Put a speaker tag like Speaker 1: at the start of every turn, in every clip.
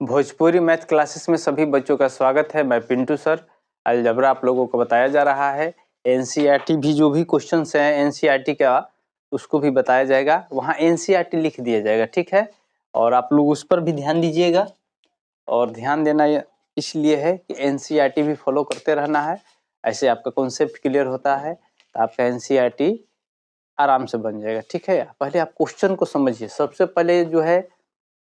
Speaker 1: Bhojpuri math classes में सभी बच्चों का स्वागत है। मैं पिंटू सर। अलजबरा आप लोगों को बताया जा रहा है। एनसीईआरटी भी जो भी क्वेश्चंस हैं एनसीईआरटी का उसको भी बताया जाएगा। वहाँ एनसीईआरटी लिख दिया जाएगा, ठीक है। और आप लोग उस पर भी ध्यान दीजिएगा। और ध्यान देना इसलिए है कि एनसीईआरटी भी फॉलो करते रहना है। ऐसे आपका कॉन्सेप्ट क्लियर होता है तो आपका एनसीईआरटी आराम से बन जाएगा, ठीक है। पहले आप क्वेश्चन को समझिए। सबसे पहले जो है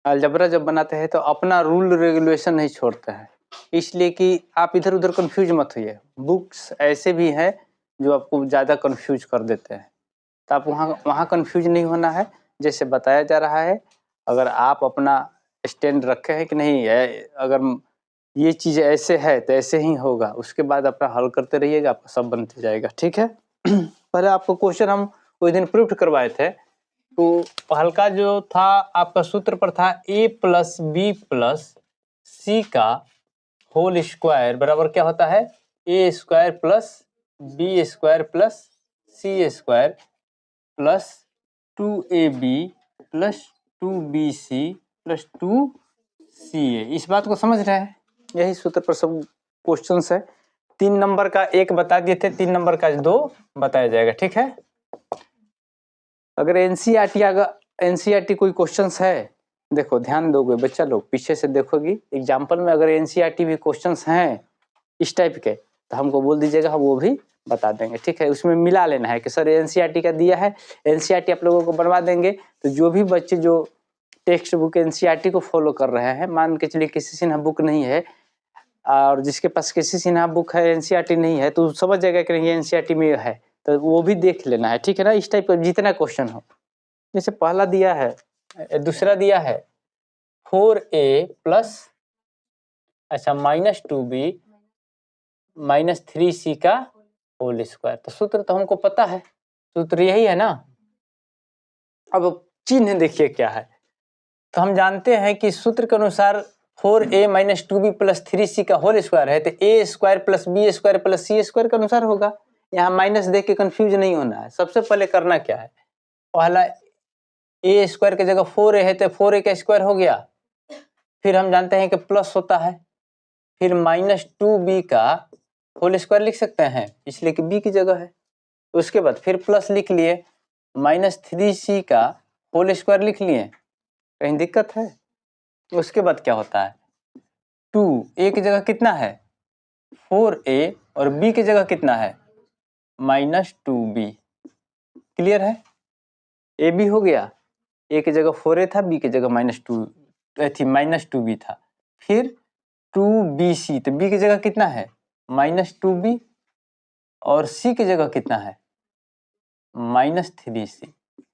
Speaker 1: अलजबरा जब बनाते हैं तो अपना रूल रेगुलेशन नहीं छोड़ते हैं, इसलिए कि आप इधर उधर कंफ्यूज मत होइए। बुक्स ऐसे भी हैं जो आपको ज़्यादा कंफ्यूज कर देते हैं, तो आप वहाँ कंफ्यूज नहीं होना है। जैसे बताया जा रहा है, अगर आप अपना स्टैंड रखे हैं कि नहीं है, अगर ये चीज़ ऐसे है तो ऐसे ही होगा, उसके बाद अपना हल करते रहिएगा, आपका सब बनते जाएगा, ठीक है। पहले आपको क्वेश्चन हम उस दिन प्रूफ करवाए थे, तो हल्का जो था आपका सूत्र पर था a प्लस बी प्लस सी का होल स्क्वायर बराबर क्या होता है, A square plus B square plus C square plus 2ab plus 2bc plus 2ca। इस बात को समझ रहे हैं? यही सूत्र पर सब क्वेश्चंस है। 3 नंबर का 1 बता दिए थे, 3 नंबर का 2 बताया जाएगा, ठीक है। अगर एनसीईआरटी कोई क्वेश्चंस है, देखो ध्यान दोगे बच्चा लोग, पीछे से देखोगी एग्जाम्पल में, अगर एनसीईआरटी भी क्वेश्चंस हैं इस टाइप के तो हमको बोल दीजिएगा, हम वो भी बता देंगे, ठीक है। उसमें मिला लेना है कि सर एनसीईआरटी का दिया है, एनसीईआरटी आप लोगों को बनवा देंगे। तो जो भी बच्चे जो टेक्स्ट बुक एनसीईआरटी को फॉलो कर रहे हैं, मान के चलिए किसी सिन्हा बुक नहीं है और जिसके पास किसी सिन्हा बुक है एनसीईआरटी नहीं है, तो समझ जाएगा कि नहीं एनसीईआरटी में है, तो वो भी देख लेना है, ठीक है ना। इस टाइप का जितना क्वेश्चन हो, जैसे पहला दिया है, दूसरा दिया है 4a प्लस अच्छा -2b माइनस 3c का होल स्क्वायर। तो सूत्र तो हमको पता है, सूत्र यही है ना। अब चिन्ह देखिए क्या है, तो हम जानते हैं कि सूत्र के अनुसार 4a minus 2b plus 3c का होल स्क्वायर है, तो a square plus b square plus c square के अनुसार होगा। यहाँ माइनस देख के कंफ्यूज नहीं होना है। सबसे पहले करना क्या है, पहला a स्क्वायर की जगह 4a है तो 4a का स्क्वायर हो गया। फिर हम जानते हैं कि प्लस होता है, फिर -2b का होल स्क्वायर लिख सकते हैं इसलिए कि b की जगह है। उसके बाद फिर प्लस लिख लिए, -3c का होल स्क्वायर लिख लिए, कहीं दिक्कत है? उसके बाद क्या होता है, 2a की जगह कितना है 4a और b की जगह कितना है -2b। क्लियर है? ए बी हो गया, a की जगह 4a था, b की जगह -2b था। फिर 2bc, तो b की जगह कितना है -2b और c की जगह कितना है -3c।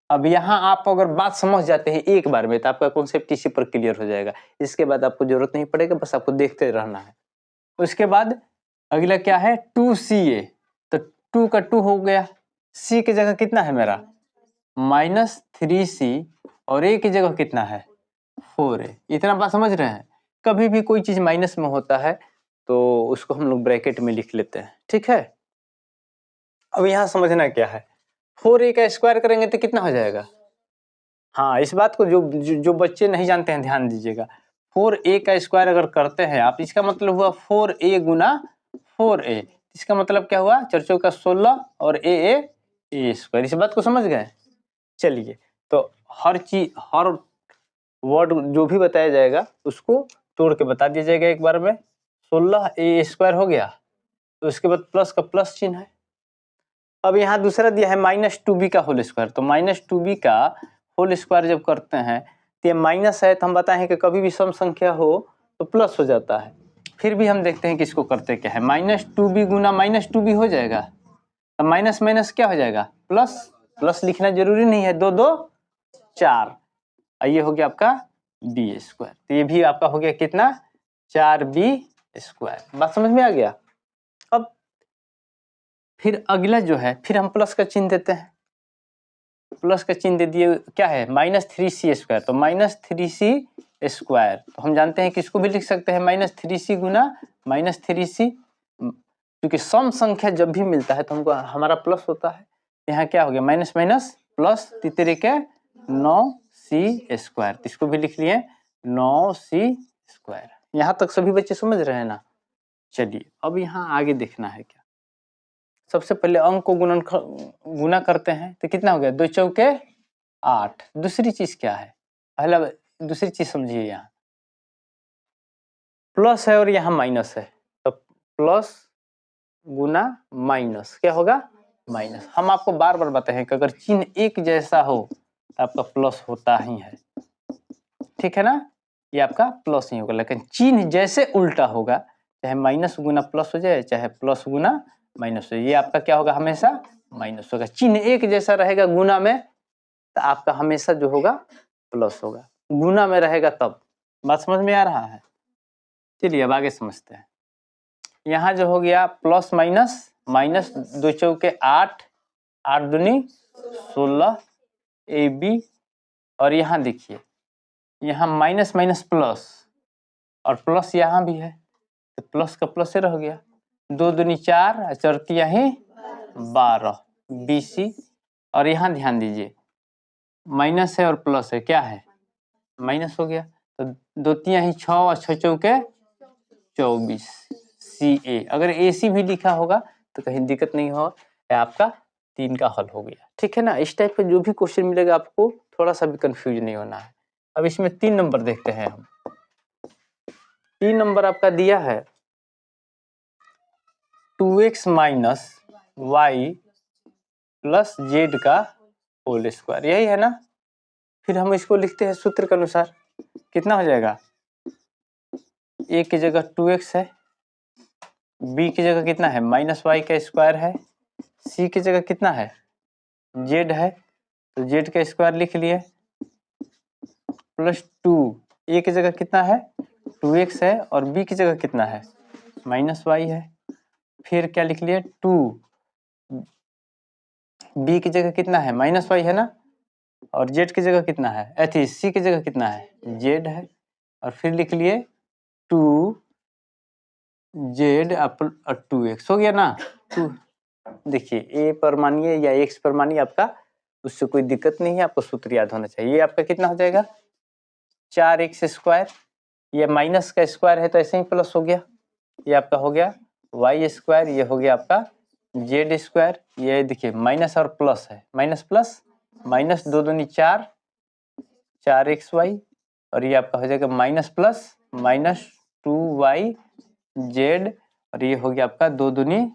Speaker 1: अब यहाँ आप अगर बात समझ जाते हैं एक बार में तो आपका कॉन्सेप्ट इसी पर क्लियर हो जाएगा। इसके बाद आपको जरूरत नहीं पड़ेगा, बस आपको देखते रहना है। उसके बाद अगला क्या है 2ca, तो 2 का 2 हो गया, c की जगह कितना है मेरा -3c और a की जगह कितना है 4a। इतना बात समझ रहे हैं? कभी भी कोई चीज माइनस में होता है तो उसको हम लोग ब्रैकेट में लिख लेते हैं, ठीक है। अब यहाँ समझना क्या है, 4a का स्क्वायर करेंगे तो कितना हो जाएगा। हाँ, इस बात को जो बच्चे नहीं जानते हैं ध्यान दीजिएगा। 4a का स्क्वायर अगर करते हैं आप, इसका मतलब हुआ 4a गुना 4a। इसका मतलब क्या हुआ, 4 चौका 16 और a स्क्वायर। इस बात को समझ गए? चलिए, तो हर चीज हर वर्ड जो भी बताया जाएगा उसको तोड़ के बता दिया जाएगा एक बार में। 16a स्क्वायर हो गया, तो उसके बाद प्लस का प्लस चिन्ह है। अब यहाँ दूसरा दिया है -2b का होल स्क्वायर, तो -2b का होल स्क्वायर जब करते हैं तो ये माइनस है, तो हम बताएं कि कभी भी सम संख्या हो तो प्लस हो जाता है। फिर भी हम देखते हैं कि इसको करते क्या है, -2b गुना -2b हो जाएगा, तो माइनस माइनस क्या हो जाएगा प्लस। प्लस लिखना जरूरी नहीं है, 2 2 4, ये हो गया आपका b स्क्वायर। तो ये भी आपका हो गया कितना 4b स्क्वायर। बात समझ में आ गया? अब फिर अगला जो है, फिर हम प्लस का चिन्ह देते हैं। प्लस का चिन्ह दे दिए, क्या है -3c स्क्वायर, तो -3c स्क्वायर। तो हम जानते हैं कि इसको भी लिख सकते हैं -3c गुना -3c, क्योंकि सम संख्या जब भी मिलता है तो हमको हमारा प्लस होता है। यहाँ क्या हो गया माइनस माइनस प्लस, तीसरे के 9c स्क्वायर, इसको भी लिख लिए 9c स्क्वायर। यहाँ तक सभी बच्चे समझ रहे हैं ना? चलिए अब यहाँ आगे देखना है क्या। सबसे पहले अंक को गुना करते हैं तो कितना हो गया, 2 चौके 8। दूसरी चीज क्या है, पहला दूसरी चीज समझिए, यहाँ प्लस है और यहाँ माइनस है, तो प्लस गुना माइनस क्या होगा, माइनस। हम आपको बार बार बताए हैं कि अगर चिन्ह एक जैसा हो तो आपका प्लस होता ही है, ठीक है ना, ये आपका प्लस ही होगा। लेकिन चिन्ह जैसे उल्टा होगा, चाहे माइनस गुना प्लस हो जाए चाहे प्लस गुना माइनस हो जाए, ये आपका क्या होगा, हमेशा माइनस होगा। चिन्ह एक जैसा रहेगा गुना में तो आपका हमेशा जो होगा प्लस होगा, गुना में रहेगा तब। बात समझ में आ रहा है? चलिए अब आगे समझते हैं। यहाँ जो हो गया प्लस माइनस, माइनस 2 चौके 8, 8 दूनी 16 AB, और यहाँ देखिए यहाँ माइनस माइनस प्लस, और प्लस यहाँ भी है तो प्लस का प्लस ही रह गया, 2 दूनी 4, चरतिया ही 12 BC। और यहाँ ध्यान दीजिए माइनस है और प्लस है, क्या है, माइनस हो गया, तो 2 तिया ही 6 और 6 चौके 24 CA। अगर AC भी लिखा होगा तो कहीं दिक्कत नहीं हो, आपका 3 का हल हो गया, ठीक है ना। इस टाइप का जो भी क्वेश्चन मिलेगा आपको थोड़ा सा भी कंफ्यूज नहीं होना है। अब इसमें 3 नंबर देखते हैं हम। 3 नंबर आपका दिया है 2x minus y plus z का होल स्क्वायर, यही है ना। फिर हम इसको लिखते हैं सूत्र के अनुसार, कितना हो जाएगा, a की जगह 2x है, b की जगह कितना है माइनस वाई का स्क्वायर है, c की जगह कितना है z है, तो z का स्क्वायर लिख लिए, प्लस 2, a की जगह कितना है 2x है, और b की जगह कितना है माइनस वाई है। फिर क्या लिख लिए 2, b की जगह कितना है माइनस वाई है ना, और z की जगह कितना है, अथी c की जगह कितना है z है, और फिर लिख लिए 2z और 2x हो गया ना। 2 देखिए a पर मानिए या x पर मानिए, आपका उससे कोई दिक्कत नहीं है, आपको सूत्र याद होना चाहिए। ये आपका कितना हो जाएगा 4x स्क्वायर, ये माइनस का स्क्वायर है तो ऐसे ही प्लस हो गया, ये आपका हो गया y स्क्वायर, ये हो गया आपका z स्क्वायर। ये देखिए माइनस और प्लस है, माइनस प्लस माइनस 2 दूनी 4, 4xy, और ये आपका हो जाएगा माइनस प्लस माइनस 2yz, और ये हो गया आपका 2 दूनी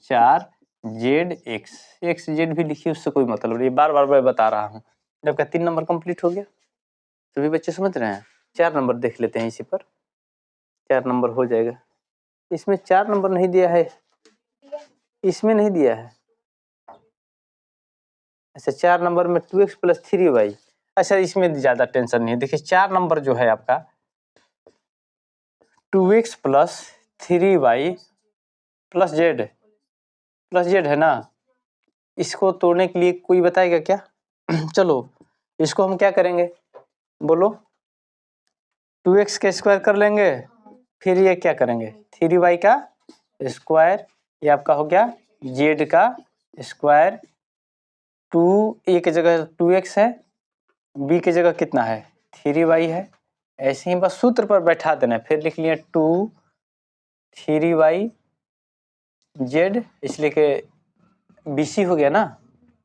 Speaker 1: 4zx। xz भी लिखिए, उससे कोई मतलब नहीं, बार बार मैं बता रहा हूँ। जब का 3 नंबर कंप्लीट हो गया, सभी बच्चे समझ रहे हैं। 4 नंबर देख लेते हैं, इसी पर 4 नंबर हो जाएगा। इसमें 4 नंबर नहीं दिया है, इसमें नहीं दिया है। अच्छा 4 नंबर में 2x प्लस 3y, अच्छा इसमें ज्यादा टेंशन नहीं है। देखिए 4 नंबर जो है आपका 2x plus 3y plus z है ना, इसको तोड़ने के लिए कोई बताएगा क्या? चलो इसको हम क्या करेंगे, बोलो, 2x का स्क्वायर कर लेंगे, फिर ये क्या करेंगे 3y का स्क्वायर, ये आपका हो गया z का स्क्वायर, 2a की जगह 2x है, b की जगह कितना है 3y है, ऐसे ही बस सूत्र पर बैठा देना है। फिर लिख लिए 2 3y z, इसलिए कि BC हो गया ना।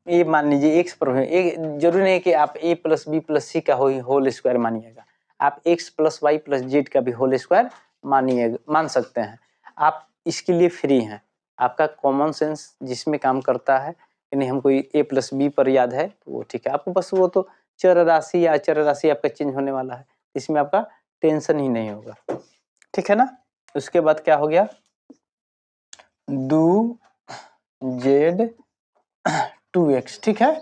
Speaker 1: ये मान लीजिए x पर है, एक जरूरी नहीं है कि आप a प्लस बी प्लस सी का होल स्क्वायर मानिएगा, आप x plus y plus z का भी होल स्क्वायर मान सकते हैं। आप इसके लिए फ्री हैं, आपका कॉमन सेंस जिसमें काम करता है कि नहीं हमको a प्लस बी पर याद है तो वो ठीक है, आपको बस वो तो चर राशि या अचर राशि आपका चेंज होने वाला है, इसमें आपका टेंशन ही नहीं होगा, ठीक है ना। उसके बाद क्या हो गया 2z 2x, ठीक है।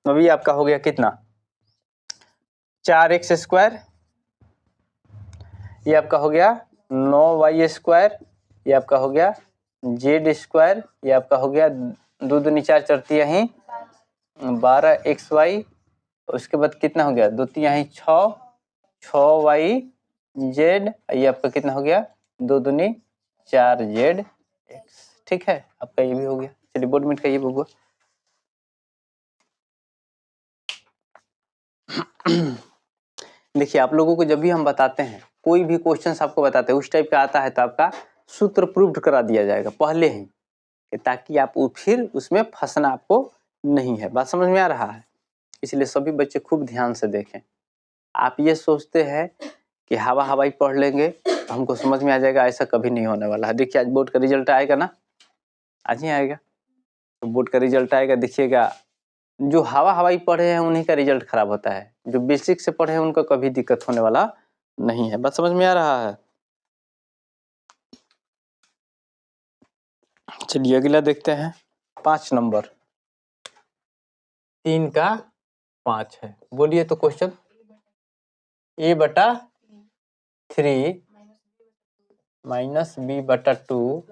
Speaker 1: अभी आपका हो गया कितना 4x स्क्वायर, ये आपका हो गया 9y स्क्वायर, ये आपका हो गया z स्क्वायर, ये आपका हो गया 2 दूनी 4 चरती यहीं 12xy, उसके बाद कितना हो गया 2 तिया ही 6y z, ये आपका कितना हो गया 2 दूनी 4zx, ठीक है। आपका ये भी हो गया। चलिए बोर्ड मीट का ये भी हुआ। देखिए आप लोगों को जब भी हम बताते हैं, कोई भी क्वेश्चन आपको बताते हैं उस टाइप का आता है तो आपका सूत्र प्रूव्ड करा दिया जाएगा पहले ही, ताकि आप फिर उसमें फंसना आपको नहीं है। बात समझ में आ रहा है? इसलिए सभी बच्चे खूब ध्यान से देखें। आप ये सोचते हैं कि हवा हवाई पढ़ लेंगे हमको समझ में आ जाएगा, ऐसा कभी नहीं होने वाला है। देखिए आज बोर्ड का रिजल्ट आएगा ना, आज ही आएगा, तो बोर्ड का रिजल्ट आएगा, देखिएगा जो हवा हवाई पढ़े हैं उन्हीं का रिजल्ट खराब होता है, जो बेसिक से पढ़े हैं उनका कभी दिक्कत होने वाला नहीं है। बात समझ में आ रहा है? चलिए अगला देखते हैं, 5 नंबर, 3 का 5 है। बोलिए तो क्वेश्चन। a/3 -b/2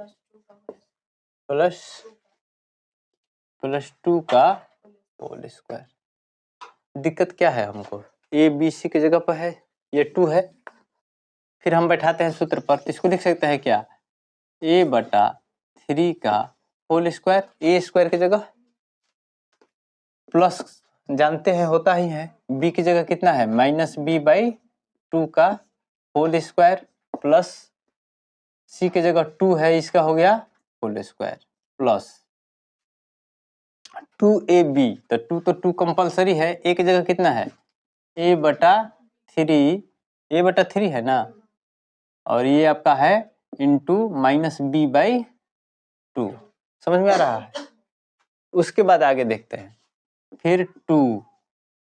Speaker 1: प्लस 2 का होल स्क्वायर। दिक्कत क्या है हमको? ए बी सी की जगह पर है, ये 2 है, फिर हम बैठाते हैं सूत्र पर, तो इसको लिख सकते हैं क्या? a/3 का होल स्क्वायर, ए स्क्वायर की जगह प्लस जानते हैं होता ही है, b की जगह कितना है -b/2 का होल स्क्वायर प्लस c की जगह 2 है, इसका हो गया होल स्क्वायर प्लस 2ab, तो 2 तो 2 कंपलसरी है, a की जगह कितना है a/3 है ना, और ये आपका है इंटू -b/2। समझ में आ रहा है? उसके बाद आगे देखते हैं, फिर 2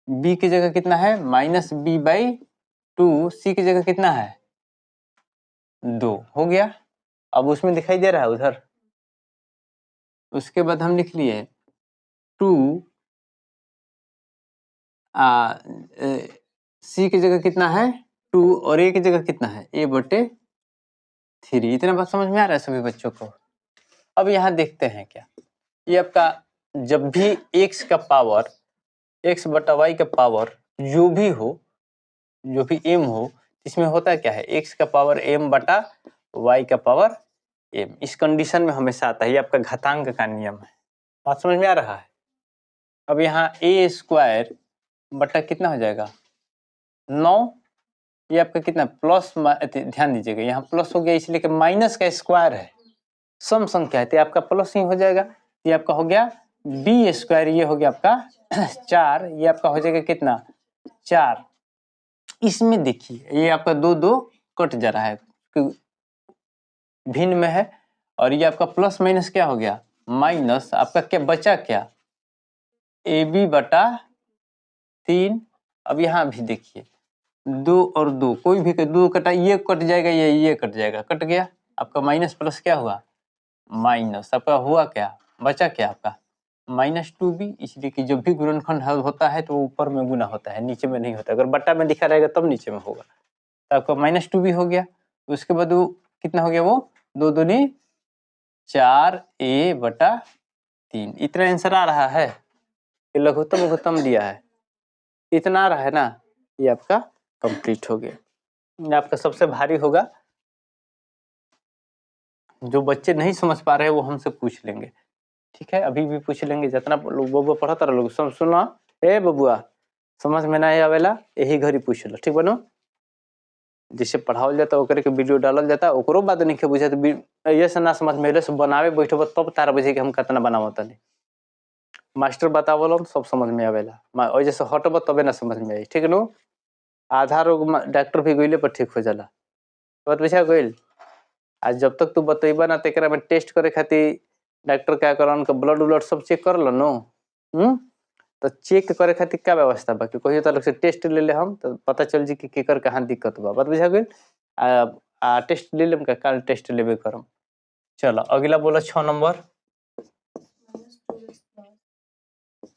Speaker 1: b की जगह कितना है -b/2, c की जगह कितना है 2, हो गया। अब उसमें दिखाई दे रहा है उधर। उसके बाद हम लिख लिए 2 c की जगह कितना है 2 और a की जगह कितना है a/3। इतना बात समझ में आ रहा है सभी बच्चों को? अब यहाँ देखते हैं क्या, ये आपका जब भी x का पावर x/y का पावर जो भी हो, जो भी m हो, इसमें होता क्या है x का पावर m/y का पावर m। इस कंडीशन में हमेशा आता है, ये आपका घातांक का नियम है। बात समझ में आ रहा है? अब यहाँ a² बटा कितना हो जाएगा 9, ये आपका कितना प्लस, ध्यान दीजिएगा यहाँ प्लस हो गया इसलिए कि माइनस का स्क्वायर है, सम संख्या है, तो आपका प्लस ही हो जाएगा। ये आपका हो गया b², ये हो गया आपका 4, ये आपका हो जाएगा कितना 4। इसमें देखिए ये आपका 2 कट जा रहा है, भिन्न में है, और ये आपका प्लस माइनस क्या हो गया माइनस, आपका क्या बचा क्या ab/3। अब यहाँ भी देखिए 2 और 2 कोई भी 2 कटा, ये कट जाएगा, ये कट जाएगा, कट गया, आपका माइनस प्लस क्या हुआ माइनस, आपका हुआ क्या बचा क्या आपका -2b। इसलिए कि जब भी गुणनखंड होता है तो ऊपर में गुना होता है, नीचे में नहीं होता। अगर बट्टा में लिखा रहेगा तब नीचे में होगा, तो आपका -2b हो गया। उसके बाद वो कितना हो गया, वो 2 दूनी 4a/3। इतना आंसर आ रहा है, ये लघुत्तम लघुत्तम दिया है, इतना आ रहा है ना, ये आपका कंप्लीट हो गया। ये आपका सबसे भारी होगा, जो बच्चे नहीं समझ पा रहे हैं वो हमसे पूछ लेंगे, ठीक है? अभी भी पूछ लेंगे, जितना लोग बबुआ पढ़ता रह लोग सब सुना, ए बबुआ समझ में नहीं आवेला यही घड़ी पूछ लो, ठीक बनो? जिसे पढ़ावल जाता ओकरे के वीडियो डालल जाता, ओकरो बात नहीं बुझे, तो ये से ना समझ में से बनावे बैठो तब तारा बुझे कि हम कितना बनावत नहीं। मास्टर बतावल सब समझ में आवेला, और जैसे हटब तबे ना समझ में आई, ठीक नो? आधा रोग डॉक्टर भी गइले पर ठीक हो जाला, बात बुझा गइल। आज जब तक तू बतेबा ना तेकरा में टेस्ट करे खातिर डॉक्टर क्या करन के ब्लड उलड सब चेक कर लो नो, तो चेक करे खातिर क्या व्यवस्था बा कि कहियो तालुक से टेस्ट ले ले हम, तो पता चल जी कि केकर कहाँ दिक्कत बा, बात बुझा गइल। टेस्ट ले लेम का, काल टेस्ट लेबे करम। चलो अगला बोला 6 number,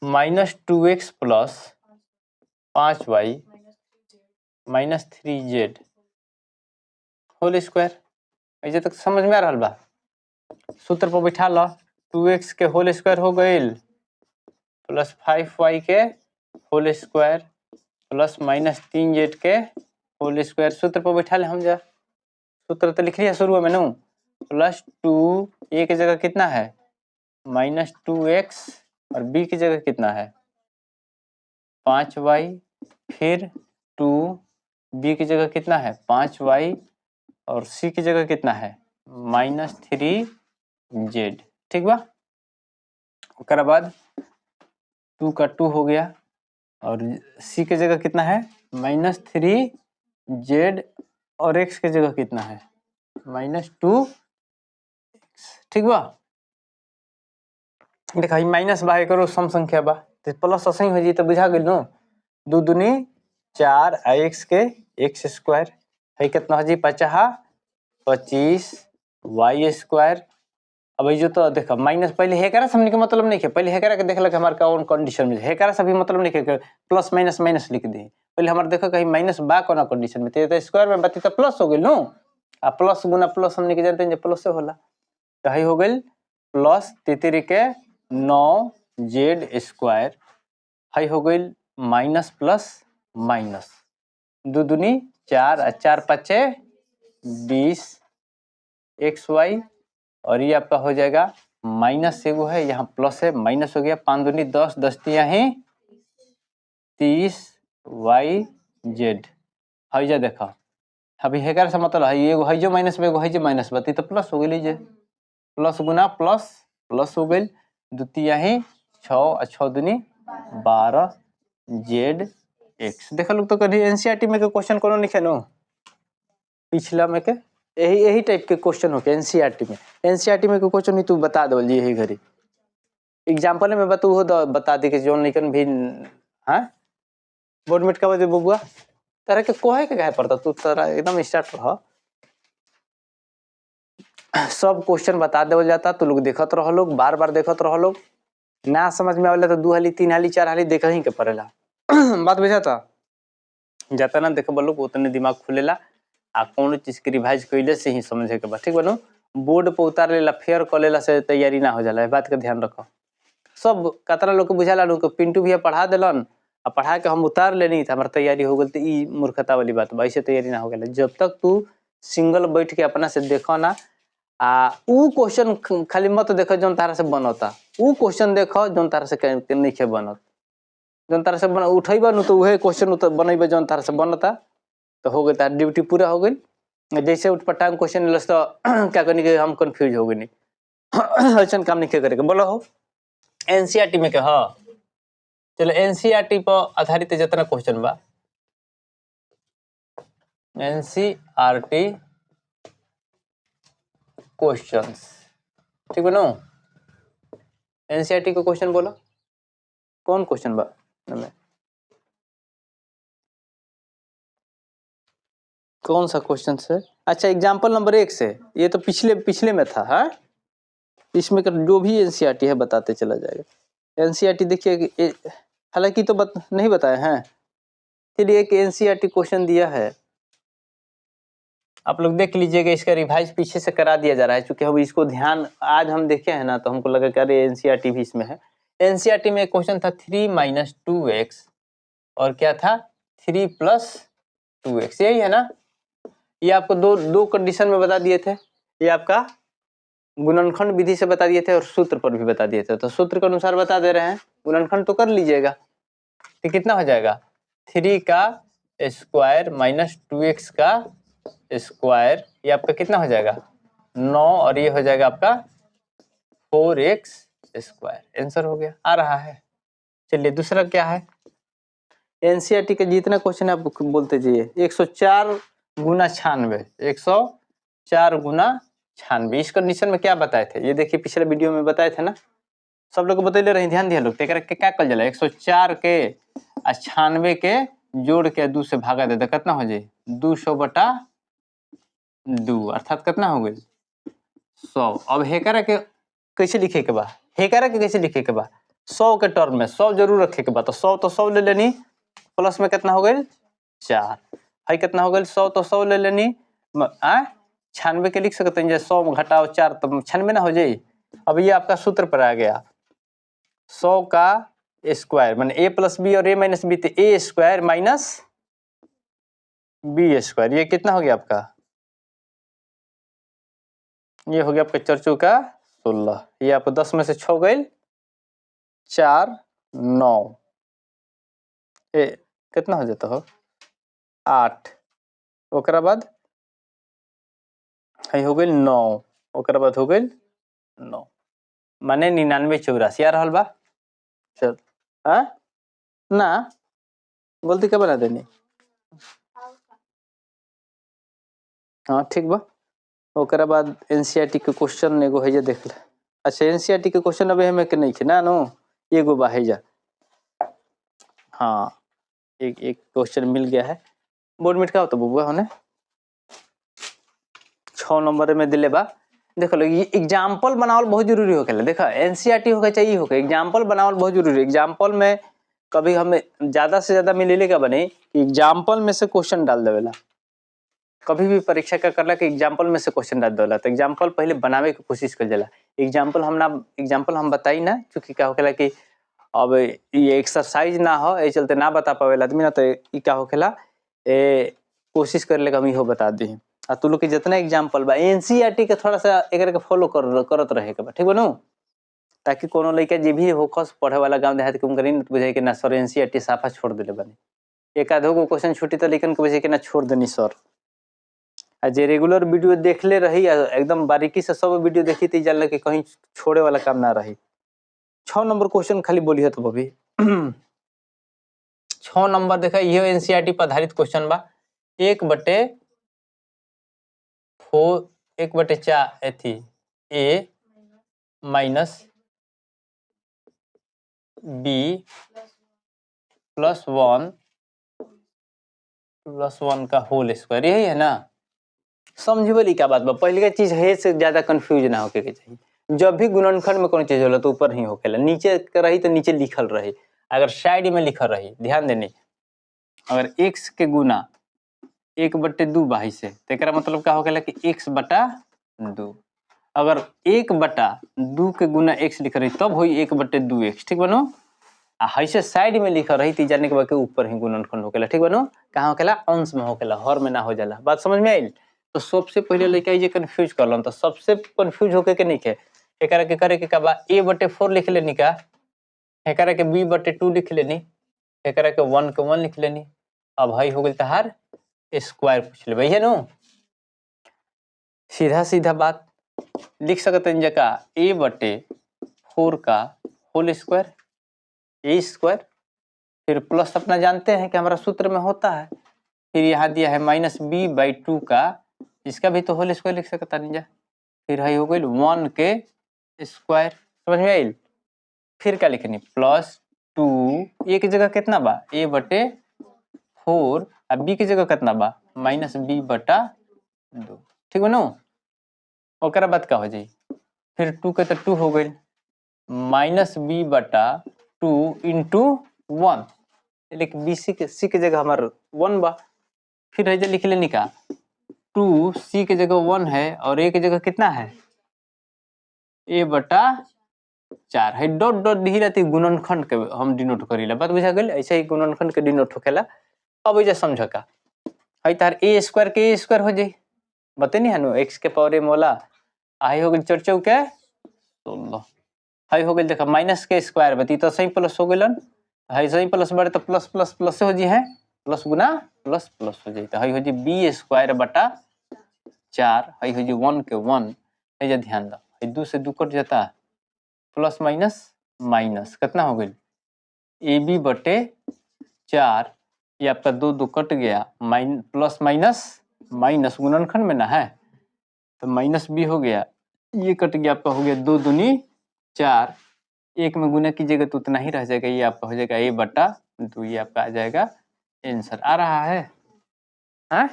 Speaker 1: -2x plus 5y -3z whole square. ऐसे तक समझ में आ रहा बा? सूत्र पर बैठा लो, 2x के होल स्क्वायर हो गइल प्लस 5y के होल स्क्वायर प्लस -3z के होल स्क्वायर। सूत्र पर बैठा ले हम जा, सूत्र तो लिख लिया शुरू में नु, प्लस 2 a की जगह कितना है -2x और b की जगह कितना है 5y, फिर 2 बी की जगह कितना है 5y और सी की जगह कितना है -3z। ठीक बा। ओकर बाद 2 का 2 हो गया और सी के जगह कितना है -3z और x के जगह कितना है -2x। ठीक बा। देखा माइनस बा करो सम संख्या बा तो प्लस असही हो जी तो बुझा गई नो। 2 दूनी 4 x के x स्क्वायर है कितना हो जी 50 25 y स्क्वायर। अब जो तो देखा माइनस पहले हेकरा से हमने के मतलब नहीं है, पहले हेकरा के देखला कि हमारे कौन कंडीशन में हेकरा से भी मतलब नहीं है प्लस माइनस माइनस लिख दी। पहले हमारे देखो कहीं माइनस बा कौन कंडीशन में तो स्क्वायर में बाती तो प्लस हो गई नो। आ प्लस गुना प्लस हमने के जानते हैं प्लस से होला तो है हो गई प्लस 33 के 9z स्क्वायर है हो गई माइनस प्लस माइनस 2 दूनी 4 और 4 5 20 xy और ये आपका हो जाएगा माइनस से वो है यहाँ प्लस है माइनस हो गया 5 दूनी 10 10 है 30 yz है जा देखा अभी हेकर से मतलब है एगो है जो माइनस में एगो है जो माइनस बती तो प्लस हो गई लीजिए प्लस गुना प्लस प्लस हो गई द्वितीय ही 6 और 6 दूनी 12 zx। देखा लोग तो कभी एनसीईआरटी में के क्वेश्चन कोनो लिखे नो पिछला में के यही टाइप के क्वेश्चन होके एनसीईआरटी में के क्वेश्चन ही तू बता दो जी यही घड़ी एग्जांपल में बतू हो तो बता दी कि जोन लिखन भी हां बोर्ड मेट का बजे बुआ तरह के कोहे के काहे पड़ता तू तरह एकदम स्टार्ट रह सब क्वेश्चन बता देवल जाता तो लोग देखत रह लोग बार बार देखत रह लोग ना समझ में आवेला तो 2 हाली 3 हाली 4 हाली देख ही के पड़ेला बात बुझाता जाता ना देखो लोग उतने दिमाग खुलेला आ कौन चीज के रिवाइज कइले से ही समझे के बा। ठीक बनो बोर्ड पे उतार लेला फेयर कर लेला से तैयारी ना हो जाला है बात का ध्यान रखो। सब कतरा लोग के बुझाला लोग पिंटू भैया पढ़ा देलन आ पढ़ा के हम उतार लेनी था हमार तैयारी हो गई तो ई मूर्खता वाली बात बा। ऐसे तैयारी ना हो गेला जब तक तू सिंगल बैठ के अपना से देखो ना आ ऊ क्वेश्चन खाली मत देखो जोन तारा से बनता ऊ क्वेश्चन देखो जोन तारा से नहीं के बनत जोन तारा से उठेबा न तो उहे क्वेश्चन बनैबे जोन तारा से बनता तो हो गई तार ड्यूटी पूरा हो गई। जैसे उठपटांग क्वेश्चन लस तो क्या करनी कि हम कंफ्यूज हो गई ऐसा काम नहीं करे बोलो हो एनसीईआरटी में के हाँ चलो एनसीईआरटी पर आधारित जितना क्वेश्चन बा एनसीईआरटी क्वेश्चंस ठीक बनो एनसीईआरटी का क्वेश्चन बोलो कौन क्वेश्चन बा में कौन सा क्वेश्चन है। अच्छा एग्जांपल नंबर 1 से ये तो पिछले में था है इसमें जो भी एनसीईआरटी है बताते चला जाएगा। एनसीईआरटी देखिए हालांकि तो नहीं बताए हैं चलिए एक एनसीईआरटी क्वेश्चन दिया है आप लोग देख लीजिएगा इसका रिवाइज पीछे से करा दिया जा रहा है क्योंकि हम इसको ध्यान आज हम देखे हैं ना तो हमको लगा कि अरे एनसीईआरटी भी इसमें है। एनसीईआरटी में एक क्वेश्चन था 3 - 2x और क्या था 3 + 2x यही है ना। ये आपको दो कंडीशन में बता दिए थे ये आपका गुणनखंड विधि से बता दिए थे और सूत्र पर भी बता दिए थे तो सूत्र के अनुसार बता दे रहे हैं गुणनखंड तो कर लीजिएगा तो कितना हो जाएगा 3 का स्क्वायर - 2x का स्क्वायर ये आपका कितना हो जाएगा 9 और ये हो जाएगा आपका 4x स्क्वायर आंसर हो गया आ रहा है। चलिए दूसरा क्या है एनसीईआरटी के जितना क्वेश्चन आप बोलते जाइए 104 गुना 96 104 गुना 96 इस कंडीशन में क्या बताए थे ये देखिए पिछले वीडियो में बताए थे ना सब लोग बतैले रहे ध्यान दिया लोग क्या कल जाला 104 के 96 के जोड़ के 2 से भागा दे कितना हो जाए 200/2 अर्थात कितना हो गई 100। अब हेकरा के कैसे लिखे के बा हेकरा के कैसे लिखे के बा 100 के टर्म में 100 जरूर रखे के बा तो 100 तो 100 ले लेनी प्लस में कितना हो गई 4 है कितना हो गई 100 तो 100 ले लेनी 96 के लिख सकते हैं 100 में घटाओ 4 तो 96 ना हो जाए। अब ये आपका सूत्र पर आ गया 100 का स्क्वायर माने a + b और a - b तो a square minus b square ये कितना हो गया आपका ये हो गया आपका 4 चौका 16 ये आपको 10 में से 6 गई 4 9 कितना हो जाता हो 8 ओकरा बाद हो गई 9, ओकरा बाद हो गई 9 माने 99 84 आ रहल बा। चल ना गलती का बना देनी। हाँ ठीक बा। ओकरा बाद एनसीईआरटी के क्वेश्चन एगो है जे देख ले। अच्छा एनसीईआरटी के क्वेश्चन अबे हमें के नहीं थे ना नो एगो बा है जा। हाँ एक क्वेश्चन मिल गया है। बोर्ड मीट का होता बुआ होने 6 नंबर में दिले बा। देखो लो ये एग्जाम्पल बनावल बहुत जरूरी होखेला। देखा एनसीईआरटी होके चाहिए होके एग्जाम्पल बनावल बहुत जरूरी है। एग्जाम्पल में कभी हमें ज्यादा से ज्यादा मिले का बने कि एग्जाम्पल में से क्वेश्चन डाल देवेला। कभी भी परीक्षा का करला कि एग्जाम्पल में से क्वेश्चन डाल देला तो एग्जाम्पल पहले बनावे की कोशिश कर जाला। एग्जाम्पल हम बताई ना क्योंकि क्या होखेला कि अब ये एक्सरसाइज ना हो ए चलते ना बता पावेला आदमी ना तो ई क्या होखेला कोशिश कर ले हम इहो बता दी। आ तू लोग के जितना एग्जाम्पल बा एनसीईआरटी के थोड़ा सा एकरा के फॉलो करत रहे के बा ठीक बा नु ताकि कोनो लड़का जे भी होकस पढ़े वाला गांव देहात के उनकरी बुझाई के ना सर एनसीईआरटी साफा छोड़ देले बानी। एक आधो गो क्वेश्चन छूटी तो लेकिन बुझाई के ना छोड़ देनी सर। आ जे रेगुलर वीडियो देखले रही एकदम बारीकी से सब वीडियो देखी थी जानले कि कहीं छोड़े वाला काम ना रही। 6 नंबर क्वेश्चन खाली बोलिए तो बभी 6 नंबर देखा ये एनसीईआरटी पर आधारित क्वेश्चन बा 1/4 एथी ए माइनस बी प्लस वन का होल स्क्वायर यही है ना। समझिबली क्या बात बा पहले का चीज है से ज्यादा कंफ्यूज ना होके के चाहिए। जब भी गुणनखंड में कोई चीज होला तो ऊपर ही होखेला नीचे का रही तो नीचे लिखल रही अगर साइड में लिखल रही ध्यान देनी अगर x के गुना 1/2 बाही से तो एकरा मतलब का होखेला कि x/2 अगर 1/2 के गुना x लिख रही तब होई 1/2x ठीक बनो। आ ऐसे साइड में लिखल रही ती जाने के बाद के ऊपर ही गुणनखंड होखेला ठीक बनो। कहाँ होखेला अंश में होखेला हर में ना हो जाला। बात समझ में आइल। तो सबसे पहले लड़का ये कंफ्यूज करलन तो सबसे कंफ्यूज होके के नहीं के एकरा के करे के का बा a/4 लिख लेनी का एकरा के b/2 लिख लेनी एकरा के 1 के 1 लिख लेनी। अब हई हो गई तहार स्क्वायर पूछ ले भैया नो सीधा सीधा बात लिख सकते हैं जका a/4 का होल स्क्वायर ए स्क्वायर फिर प्लस अपना जानते हैं कि हमारा सूत्र में होता है फिर यहाँ दिया है -b/2 का इसका भी तो होल स्क्वायर लिख सकता नहीं जा फिर है हो गई 1 के स्क्वायर समझ में आई। फिर क्या लिखनी +2 ए की जगह कितना बा a/4 और b की जगह कितना बा -b/2 ठीक बा नो। ओकरा बाद का हो जाई फिर 2 के तो 2 हो गई -b/2 इंटू 1 लेकिन बी सी के जगह हमारे 1 बा फिर है लिख लेनी का 2 सी के जगह 1 है और ए की जगह कितना है a/4 है डॉट डॉट दी रहती गुणनखंड के हम डिनोट करीला बात बुझा गेल ऐसे ही गुणनखंड के डिनोट होखेला। अब ऐसे समझ का है तार a स्क्वायर के a स्क्वायर हो जाई बते नहीं हनु x के पावर m वाला आई हो गई 4 चौके 16 है हो गई देखा माइनस के स्क्वायर बती तो सही प्लस हो गइलन है सही प्लस बड़े तो प्लस प्लस प्लस से हो जी है प्लस गुना प्लस प्लस हो जाई तो है हो जी b/4 है हो जी 1 के 1 है जे ध्यान दो है 2 से 2 कट जाता प्लस माइनस माइनस कितना हो गई ab/4 ये आपका 2 2 कट गया प्लस माइनस माइनस गुणनखंड में ना है तो माइनस b हो गया ये कट गया आपका हो गया 2 दूनी 4 एक में गुना कीजिएगा तो उतना ही रह जाएगा ये आपका हो जाएगा a/2 ये आपका आ जाएगा आंसर आ रहा है हाँ?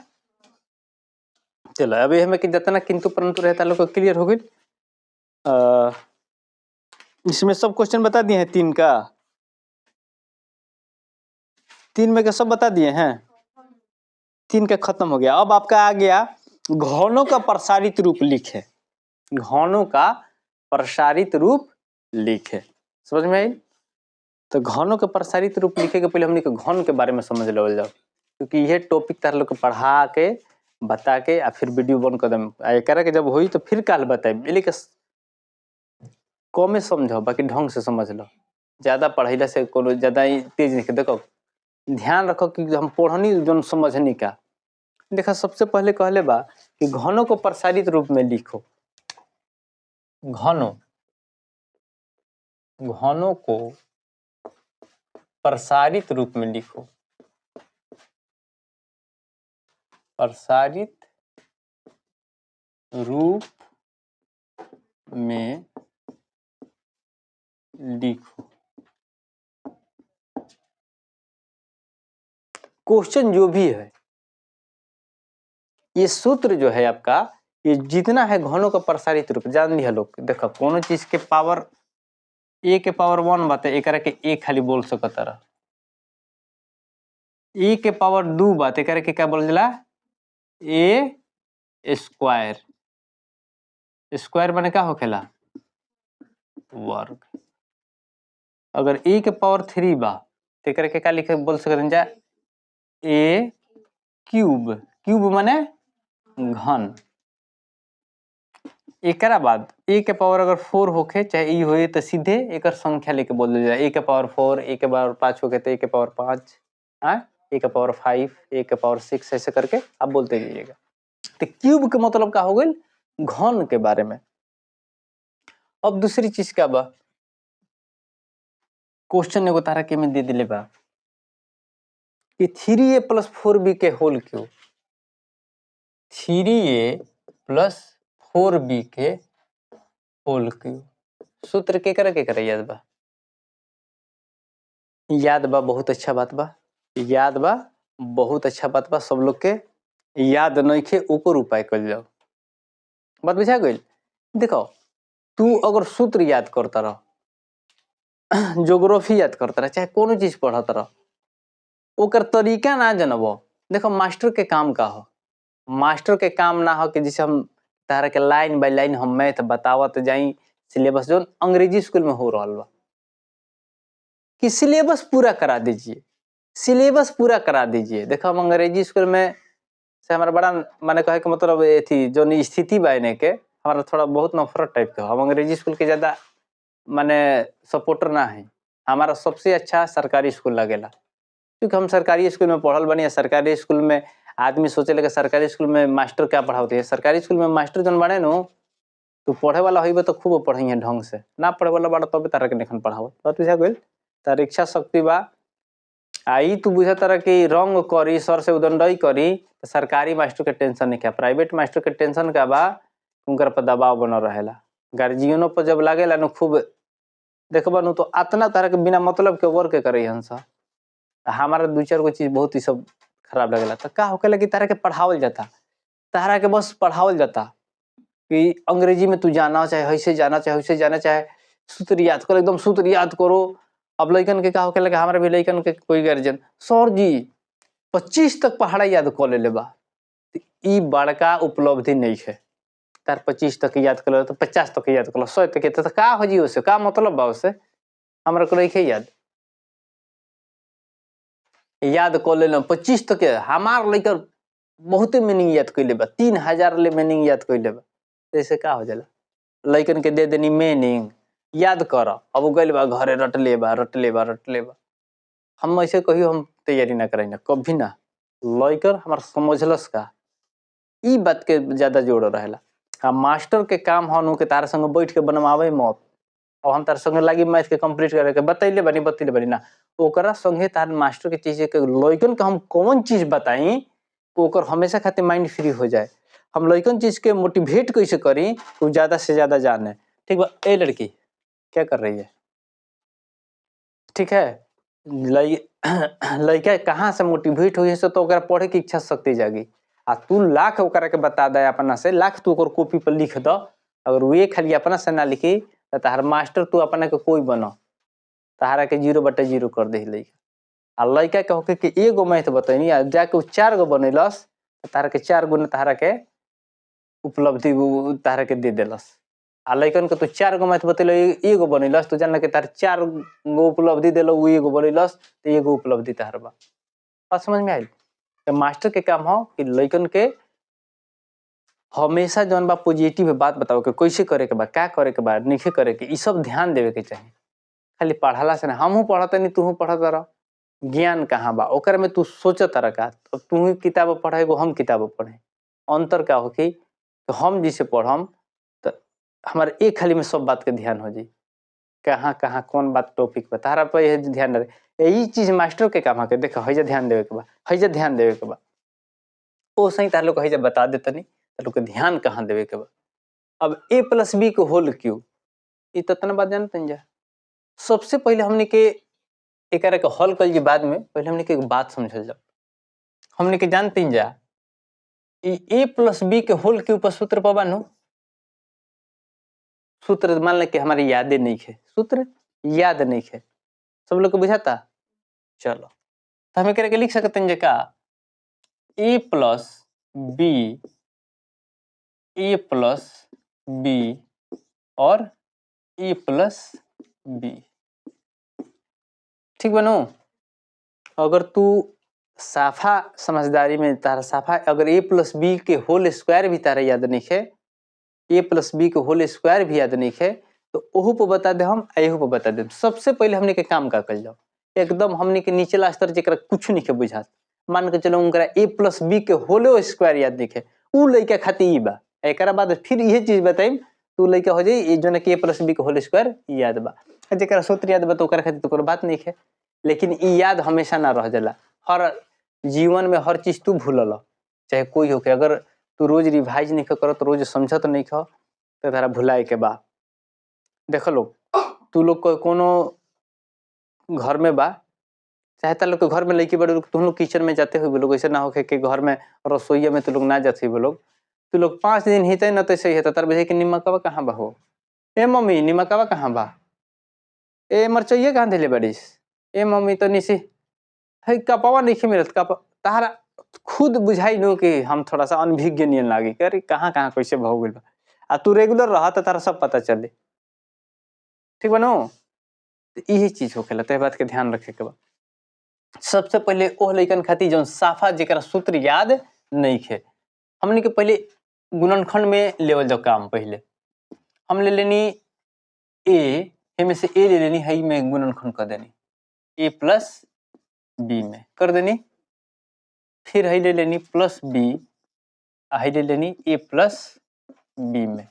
Speaker 1: चलो अभी हमें कि जितना किंतु परंतु रहता लोग क्लियर हो गई। इसमें सब क्वेश्चन बता दिए हैं 3 का 3 में के सब बता दिए हैं 3 का खत्म हो गया। अब आपका आ गया घनों का प्रसारित रूप लिखे घनों का प्रसारित रूप लिखे समझ में आई। तो घनों के प्रसारित रूप लिखे के पहले हमने घन के बारे में समझ लेवल जाओ क्योंकि यह टॉपिक तार लोग पढ़ा के बता के आ फिर वीडियो बन कर दम एकरा के जब होई तो फिर काल बताए लेकिन कमे समझो बाकी ढंग से समझ लो ज्यादा पढ़ैला से कोनो ज्यादा तेज नहीं देखो ध्यान रखो कि हम पढ़नी जो समझनी का देखा सबसे पहले कहले बा कि घनों को प्रसारित रूप में लिखो। घनों को प्रसारित रूप में लिखो। प्रसारित रूप में लिखो। क्वेश्चन जो भी है, ये सूत्र जो है आपका, ये जितना है घनों का प्रसारित रूप जान लिया लोग। देखो कोनो चीज के पावर ए के पावर 1 बात है, एकरा के ए खाली बोल सकत रहा। ए के पावर 2 बात एकरा के क्या बोल जाला, ए स्क्वायर। स्क्वायर माने क्या होखेला, वर्ग। अगर ए के पावर 3 बा तो एकरा के क्या लिखे बोल सकत जा, ए क्यूब। क्यूब माने घन। एकरा बाद ए के पावर अगर 4 होखे चाहे ई होए तो सीधे एकर संख्या लेके बोल दिया, ए के पावर 4, ए के पावर 5 होके तो ए के पावर 5, ए के पावर 5, ए के पावर 6, ऐसे करके आप बोलते जाइएगा। तो क्यूब के मतलब का हो गई, घन के बारे में। अब दूसरी चीज क्या बा, क्वेश्चन एगो तारा के में दे दिले बा कि 3a + 4b के होल क्यूब। 3a + 4b के होल क्यूब सूत्र के करे याद बा? याद बा, बहुत अच्छा बात बा। याद बा, बहुत अच्छा बात बा। सब लोग के याद नहीं खे ऊपर उपाय कर जाओ। बात बुझा गई? देखो तू अगर सूत्र याद करता रह, ज्योग्राफी याद करता रह, चाहे कोनो चीज पढ़ता रह, ओकर तरीका ना जानबो। देखो मास्टर के काम का हो, मास्टर के काम ना हो कि जैसे हम तारा के लाइन बाय लाइन हम मैथ बतावत जाई, सिलेबस जो अंग्रेजी स्कूल में हो रहा बा कि सिलेबस पूरा करा दीजिए, सिलेबस पूरा करा दीजिए। देखो हम अंग्रेजी स्कूल में से हमारा बड़ा माने कहे के मतलब ये थी जो स्थिति बायने के हमारा थोड़ा बहुत नफरत टाइप का। हम अंग्रेजी स्कूल के ज्यादा माने सपोर्टर ना है। हमारा सबसे अच्छा सरकारी स्कूल लगेला, क्योंकि हम सरकारी स्कूल में पढ़ल बनी। सरकारी स्कूल में आदमी सोचे लगे सरकारी स्कूल में मास्टर क्या पढ़ाते हैं। सरकारी स्कूल में मास्टर जन बने नो, तू पढ़े वाला होइबे तो खूब पढ़ाई ढंग से, ना पढ़े वाला बड़ा तब तारा के निखन पढ़ावत। बात बुझा गइल? तार इच्छा शक्ति बा, आई तू बुझा तारा कि रंग करी सर से उदंडई करी तो सरकारी मास्टर के टेंशन नहीं क्या, प्राइवेट मास्टर के टेंशन का बा, उनकर पर दबाव बनल रहेला। गार्जियनों पर जब लागेला नु खूब देखबा नु तो अतना तारा के बिना मतलब के वर्क करे हंसा। हमारा दो चार गो चीज बहुत ही सब खराब लगेला। तो का होके लगी तारा के पढ़ावल जाता, तारा के बस पढ़ावल जाता कि अंग्रेजी में तू जाना चाहे ऐसे जाना चाहे वैसे जाना चाहे, सूत्र याद करो, एकदम सूत्र याद करो। अब लइकन के का होके लगे, हमारे भी लइकन के कोई गार्जियन सर जी 25 तक पहाड़ा याद कर ले बा, ई बड़का उपलब्धि नहीं है। तार 25 तक याद कर तो 50 तक याद कर, 100 तक तो का हो जी, उससे का मतलब बा, उससे हमरा को नहीं याद। याद कर ले 25 तक, हमार लइकन बहुते मीनिंग याद कर ले बा, 3000 ले मीनिंग याद कर ले बा। जैसे का हो जाला, लइकन के दे देनी मीनिंग याद कर, अब गइल बा घरे रट ले बा। हम ऐसे कहियो हम तैयारी ना कराई ना, कभी ना। लइकन हमार समझलस का, ई बात के ज्यादा जोड़ रहेला। हाँ मास्टर के काम हनु के तार संग बैठ के बनवावे मत, और हम तार संग लागी मैथ के कंप्लीट करे के बतैले बनी ना, ओकरा संगे तार मास्टर के चीज के लइकन के हम कौन चीज बताई ओकर हमेशा खातिर माइंड फ्री हो जाए। हम लइकन चीज के मोटिवेट कैसे करी वो ज्यादा से ज्यादा जाने। ठीक बा? ए लड़की क्या कर रही है? ठीक है, लइका कहाँ से मोटिवेट हुई है तो ओकरा पढ़े की इच्छा शक्ति जागी। आ तू लाख ओकरा के बता दे अपना से, लाख तू ओकर कॉपी पर लिख दो, अगर वे खाली अपना से ना लिखी तो तार मास्टर तू अपना के कोई बनो, तारा के 0/0 कर दे लइका। आ लइका के होके कि एगो मैथ बतैनी आ जाके 4 गो बनैलस, तारा के 4 गुना तारा के उपलब्धि तारा के दे देलस। आ लइकन के तू 4 गो मैथ बतैलो, एगो बनैलस, तू जानना के तार 4 गो उपलब्धि देलो, उ एगो बनैलस तो एगो उपलब्धि तार बा। बात समझ में आई? तो मास्टर के काम हो कि लइकन के हमेशा जौन बा पॉजिटिव बात बताओ कि कैसे करे के बा, क्या करे के बा, नहीं करे के, ई सब ध्यान देवे के चाहिए। खाली पढ़ाला से ना, हमहू पढ़त नहीं तू पढ़त रह, ज्ञान कहाँ बा ओकर में तू सोचत रखा। अब तू ही किताब पढ़े वो हम किताब पढ़े, अंतर क्या हो कि तो हम जिसे पढ़म तो हमारे एक खाली में सब बात के ध्यान हो जाए, कहाँ कहाँ कौन बात टॉपिक पर तारा पर यह ध्यान रहे। यही चीज मास्टर के काम है, देखो हैजा ध्यान देवे के बा, हैजा ध्यान देवे के बा, ओ सही तार लोग हैजा बता देता नहीं तार लोग के ध्यान कहाँ देवे के बा। अब a प्लस बी को होल क्यू ये ततना बात जानते हैं जा। सबसे पहले हमने के एक हल कल के बाद में पहले हमने के एक बात समझल जाओ। हमने के जानते हैं जा ए प्लस बी के होल क्यू पर सूत्र पर बानो, सूत्र मान ले कि हमारी यादें नहीं है, सूत्र याद नहीं है, सब लोग को बुझाता। चलो तो हमें करके लिख सकते हैं का ए प्लस बी और ए प्लस बी, ठीक बनो। अगर तू साफा समझदारी में तारा साफा अगर ए प्लस बी के होल स्क्वायर भी तारा याद नहीं है, ए प्लस बी के होल स्क्वायर भी याद नहीं है, तो ओहू पे बता दे हम, एहू पे बता दे। सबसे पहले हमने के काम का कर जाओ, एकदम हमने के नीचला स्तर जरा कुछ नहीं के बुझात, मान के चलो उनका ए प्लस बी के होलो स्क्वायर याद नहीं है, उ लइका खाती ई बा। एक बाद फिर यह चीज बताइम तू लइका हो जाई जो ए प्लस बी के होल स्क्वायर याद बा, जरा सूत्र याद बा तो ओकरा खातिर तो कोई बात नहीं है। लेकिन ई याद हमेशा ना रह जाला, हर जीवन में हर चीज तू भूलल चाहे कोई हो के, अगर तू रोज रिवाइज नहीं कर तो रोज समझत नहीं खा तो तारा भुलाए के बा। देख लो तू लोग को कोनो घर में बा चाहे ता लोग के घर में लड़की बड़े लोग तुम लोग किचन में जाते हुए लोग, ऐसे ना हो के घर में रसोईया में तू लोग ना जाते हुए लोग, तू लोग 5 दिन हिते न तो सही है तार बजे कि निमकवा कहाँ बा हो, ए मम्मी निमकवा कहाँ बा, ए मरचइया कहाँ धैले बारिस, ए मम्मी तो निसी है कपवा नहीं मिलत कप, तारा खुद बुझाई नो कि हम थोड़ा सा अनभिज्ञ नहीं लागे अरे कहाँ कहाँ कैसे भाव गइल बा, आ तू रेगुलर रहा तो तारा सब पता चले, ठीक बनो। तो यही चीज होखेला, ते बात के ध्यान रखे के बा। सबसे पहले ओह लइकन खातिर जौन साफा जेकरा सूत्र याद नहीं है, हमने के पहले गुणनखंड में लेवल जाओ काम। पहले हम ले लेनी ए में से ए ले लेनी है में गुणनखंड कर देनी ए प्लस बी में कर देनी, फिर है ले लेनी प्लस बी, है ले लेनी ए प्लस बी में,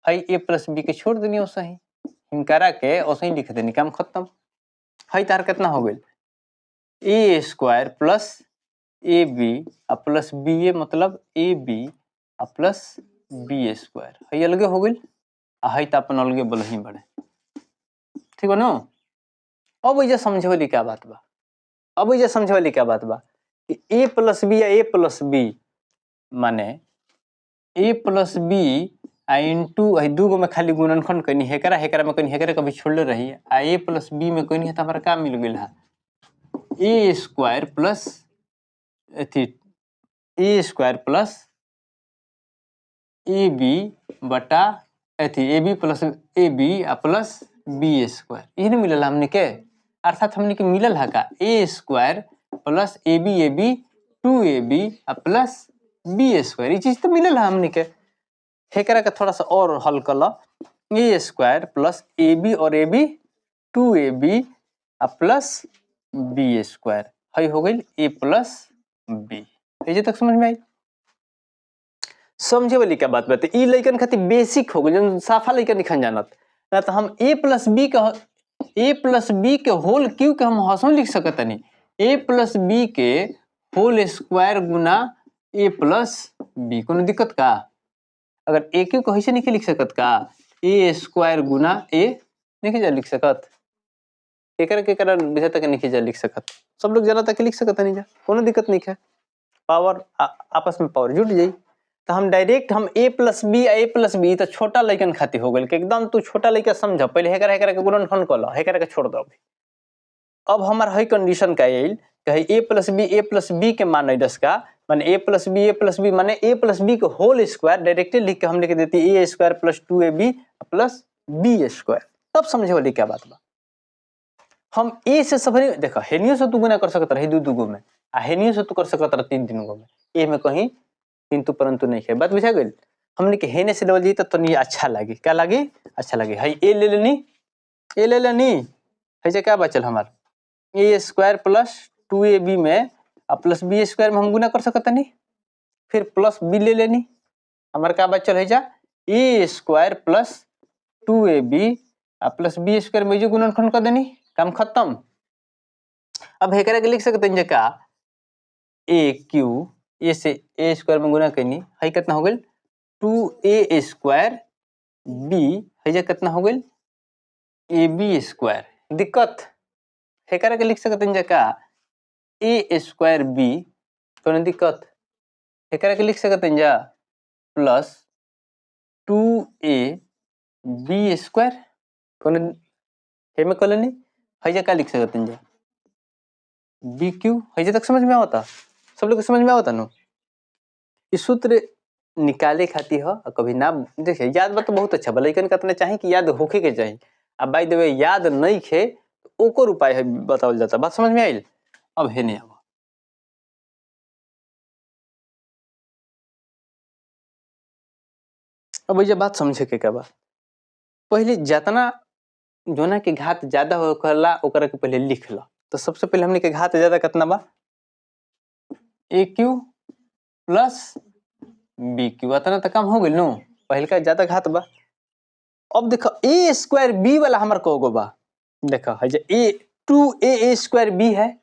Speaker 1: है ए प्लस बी के छोड़ देनी वैसे ही हिंकारा के वैसे ही लिख देनी, काम खत्म। है तार कितना हो गई A square plus A B plus B A मतलब A B plus B square, है अलगे हो गई, है तो अपन अलगे बोल ही बड़े, ठीक है ना। अब ये समझे वाली क्या बात बा, अब ये समझे वाली क्या बात बा कि ए प्लस बी या ए प्लस बी माने ए प्लस बी इंटू दू गो में खाली गुणनखंड कनी हेकरा हेकरा में कनी हेकरा कभी छोड़ले रही आ ए प्लस बी में कनी है तो हमारा का मिल गई है ए स्क्वायर प्लस अथी a square plus A b बटा अथी a B plus A B plus B square, यही नहीं मिलल हमने के, अर्थात हमने के मिलल है का A square plus A B 2ab plus B square, ये चीज तो मिलल है हमने के। हेकरा का थोड़ा सा और हल कर लो, a square plus A b और a B 2ab plus B square, है हो गई ए प्लस बी। ये तक समझ में आई, समझे वाली क्या बात बात, ई लइकन खातिर बेसिक हो गई, साफा लइकन निखन जानत ना, तो हम ए प्लस बी के होल क्यू के हम हसों लिख सकत नहीं, ए प्लस बी के होल स्क्वायर गुना ए प्लस बी, कोनो दिक्कत का। अगर ए क्यू को ऐसे नहीं लिख सकत का ए स्क्वायर गुना ए नहीं जा लिख सकत, केकरा विषय तक नहीं जा लिख सकत, सब लोग जना तक लिख सकत नहीं जा, कोनो दिक्कत नहीं है, पावर आपस में पावर जुट जाई। तो हम डायरेक्ट हम ए प्लस बी तो छोटा लइकन खातिर हो गल कि एकदम तू छोटा लइका समझ, पहले हेकरा के गुणनखंड कर लो, हेकरा के छोड़ दो। अब हमार है कंडीशन का यही कहे ए प्लस बी के मान दस का माने ए प्लस बी माने ए प्लस बी के होल स्क्वायर डायरेक्टली लिख के हम लिख देती A square plus 2ab plus B square, तब समझे वाली क्या बात बा। हम ए से सब देखो हेनियो से तू गुना कर सकत रही दू गो में, आ हेनियो से तू कर सकत रह 3 गो में, ए में कहीं किंतु परंतु नहीं है, बात बुझा गई। हमने के हेने से लेवल जी तो नहीं अच्छा लगे, क्या लगे अच्छा लगे, है ए ले लेनी है क्या बचल हमार ए स्क्वायर प्लस 2ab में प्लस बी स्क्वायर में हम गुना कर सकता नहीं, फिर प्लस बी ले लेनी, हमारे का बचल है जा A square plus 2ab plus B square में जो गुणनखंड कर देनी, काम खत्म। अब हेकरा के लिख सकते हैं का ए क्यू ए से ए स्क्वायर में गुना करनी है कितना हो गई 2a स्क्वायर बी है कितना हो गई ए बी स्क्वायर। दिक्कत हेकरा के लिख सकते हैं का ए स्क्वायर बी, कौन दिक्कत हेकरा के लिख सकते हैं प्लस 2a बी स्क्वायर, कौन हे में कॉलोनी है क्या लिख सकते हैं बी क्यू है तक समझ में आता, सब लोग समझ में आता ना। इस सूत्र निकाले खाती है कभी ना देखिए याद बात तो बहुत अच्छा बा, लेकिन कहते चाहिए कि याद होके के चाहिए। अब बाय द वे याद नहीं खे तो ओकर उपाय है बतावल जाता, बात समझ में आई। अब है नहीं अब ये बात समझे के क्या बा, पहले जितना जो ना के घात ज्यादा होकला ओकरा के पहले लिख ला। तो सबसे पहले हमने के घात ज्यादा कितना बा ए क्यू प्लस बी क्यू, इतना तो कम हो गई नो, पहले का ज्यादा घात बा। अब देखो ए स्क्वायर बी वाला हमार को गो बा, देखो है जे ए 2a स्क्वायर बी है,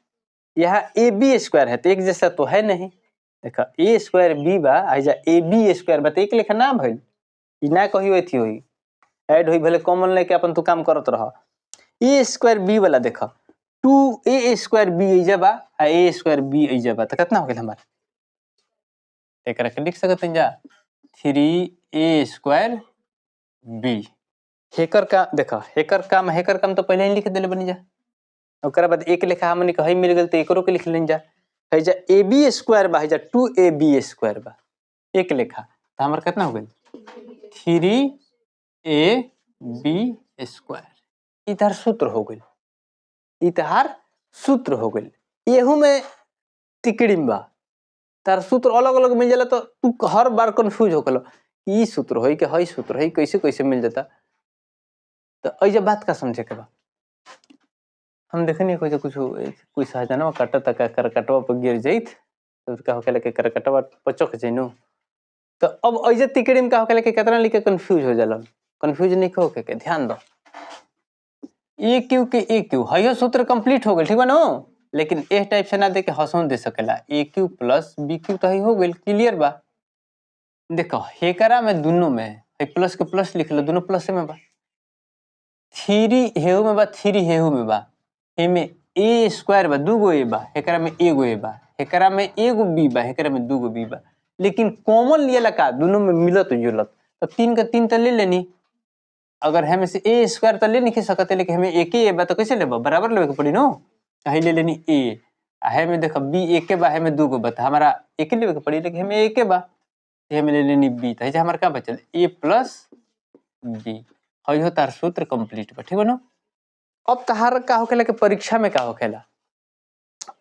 Speaker 1: यहाँ ए बी स्क्वायर है तो एक जैसा तो है नहीं। देखो ए स्क्वायर बी बा है जा ए बी स्क्वायर बा, तो एक लेखा ना भइल, ई ना कहियो एथी होई ऐड होई, भले कॉमन लेके अपन तू काम करत रह। ए स्क्वायर बी वाला देखो 2a स्क्वायर बी इजा बा आ ए स्क्वायर बी इजा बा, तो कितना हो गेल हमार एकरा के लिख सकते हैं जा 3a स्क्वायर बी। हेकर का देखो हेकर काम तो पहले ही लिख देले बनी जा, ओकरा बाद एक लेखा हमनी के हई मिल गेल तो एकरो के लिख लेन जा, है जा ए बी स्क्वायर बा है जा 2ab स्क्वायर बा एक लेखा, तो हमार कितना हो गेल 3ab स्क्वायर। इधर सूत्र हो गेल, इधर सूत्र हो गेल, एहू में तिकड़ीम बा तार सूत्र अलग अलग मिल जाला तो तू हर बार कंफ्यूज होकलो ई सूत्र होई के हई सूत्र है कैसे कैसे मिल जाता। तो ऐसे बात का समझे के बा, हम देखनी कोई कुछ सहजना काटा तक करकटवा पर गिर जाइत तो का होके लेके करकटवा पचक जइनो, तो अब ऐसे तिकड़ी में का होके लेके कितना लिखे कंफ्यूज हो जाला, कंफ्यूज नहीं होके के ध्यान दो ए क्यू के ए क्यू हयो सूत्र कंप्लीट हो गेल ठीक बा नो, लेकिन इस टाइप से ना दे के हसन दे सकेला ए क्यू प्लस बी क्यू तो हो गेल क्लियर बा। देखो हेकरा में दोनों में प्लस के प्लस लिख लो, दोनों प्लस में बा, 3 हेहू में बा 3 हेहू में बा, एमे ए स्क्वायर बा दूगो ए बा, हेकरा में एगो ए बा, हेकरा में एगो बी बा, हेकरा में दूगो बी बा, लेकिन कॉमन लियला का दोनों में मिलत जुलत तो 3 का 3 तो ले लेनी, अगर हमें से ए स्क्वायर तो ले नहीं सकते लेकिन हमें एक ए बा तो कैसे लेबा बराबर लेवे के पड़ी नो, कहीं ले लेनी ए है में देखो बी एक बा है में दूगो बा तो हमारा एक लेवे के पड़ी, लेकिन हमें एक बा हमें ले लेनी बी, तो है हमारा का बचल ए प्लस बी, हई तार सूत्र कंप्लीट बा ठीक बा नो। अब तहार का होखेला के परीक्षा में का होखेला,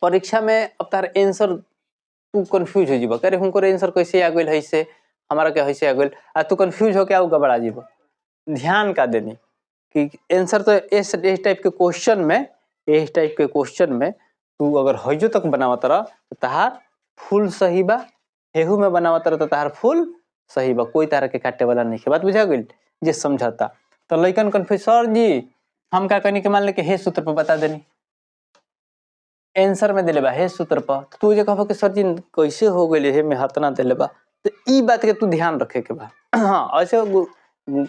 Speaker 1: परीक्षा में अब तार आंसर तू कंफ्यूज हो जीबा, करे हुनकर आंसर कैसे आ गेल है से हमारा के कैसे आ गेल आ तू कंफ्यूज हो के आउ गबड़ा जीबा। ध्यान का देनी कि आंसर तो इस टाइप के क्वेश्चन में तू अगर हजो तक बनावत रह तो तहार फुल सही बा, हेहू में बनावत रह तो तहार फुल सही बा, कोई तरह के काटे वाला नहीं है, बात बुझा गई जे समझाता। तो लइकन कंफ्यूज सर जी हम का कहनी के मान ले के हे सूत्र पर बता देनी आंसर में देले बा हे सूत्र पर, तो तू जे कहबो कि सर जी कैसे हो गेले हे में हाथ ना देले बा, तो ई बात के तू ध्यान रखे के बा। हां ऐसे